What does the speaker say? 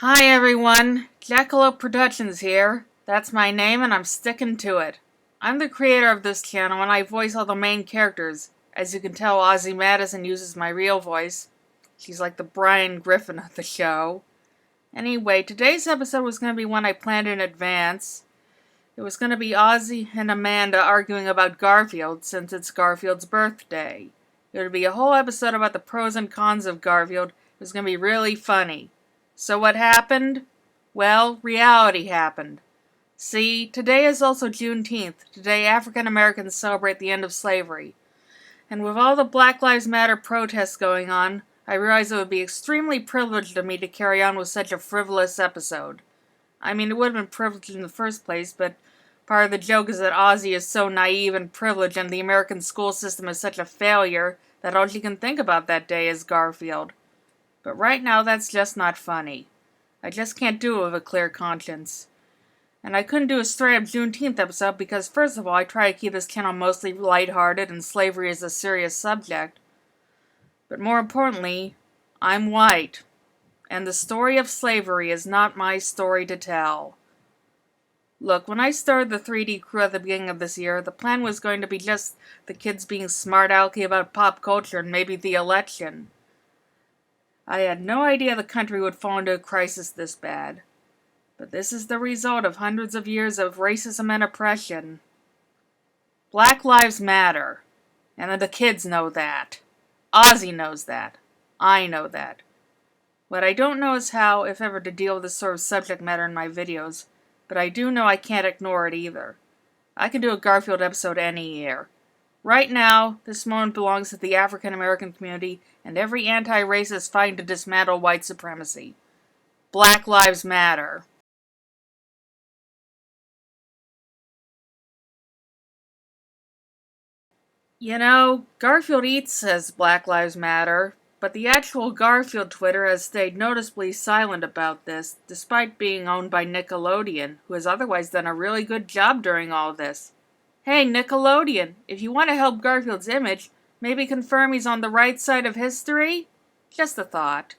Hi everyone, Jackalope Productions here. That's my name and I'm sticking to it. I'm the creator of this channel and I voice all the main characters. As you can tell, Ozzy Madison uses my real voice. She's like the Brian Griffin of the show. Anyway, today's episode was going to be one I planned in advance. It was going to be Ozzy and Amanda arguing about Garfield since it's Garfield's birthday. It would be a whole episode about the pros and cons of Garfield. It was going to be really funny. So what happened? Well, reality happened. See, today is also Juneteenth, today African Americans celebrate the end of slavery. And with all the Black Lives Matter protests going on, I realized it would be extremely privileged of me to carry on with such a frivolous episode. I mean, it would have been privileged in the first place, but part of the joke is that Ozzy is so naive and privileged and the American school system is such a failure that all she can think about that day is Garfield. But right now, that's just not funny. I just can't do it with a clear conscience. And I couldn't do a straight-up Juneteenth episode because, first of all, I try to keep this channel mostly lighthearted and slavery is a serious subject. But more importantly, I'm white. And the story of slavery is not my story to tell. Look, when I started the 3D crew at the beginning of this year, the plan was going to be just the kids being smart-alecky about pop culture and maybe the election. I had no idea the country would fall into a crisis this bad. But this is the result of hundreds of years of racism and oppression. Black lives matter. And the kids know that. Ozzy knows that. I know that. What I don't know is how, if ever, to deal with this sort of subject matter in my videos. But I do know I can't ignore it either. I can do a Garfield episode any year. Right now, this moment belongs to the African American community and every anti-racist fighting to dismantle white supremacy. Black Lives Matter. You know, Garfield Eats says Black Lives Matter, but the actual Garfield Twitter has stayed noticeably silent about this, despite being owned by Nickelodeon, who has otherwise done a really good job during all this. Hey, Nickelodeon, if you want to help Garfield's image, maybe confirm he's on the right side of history? Just a thought.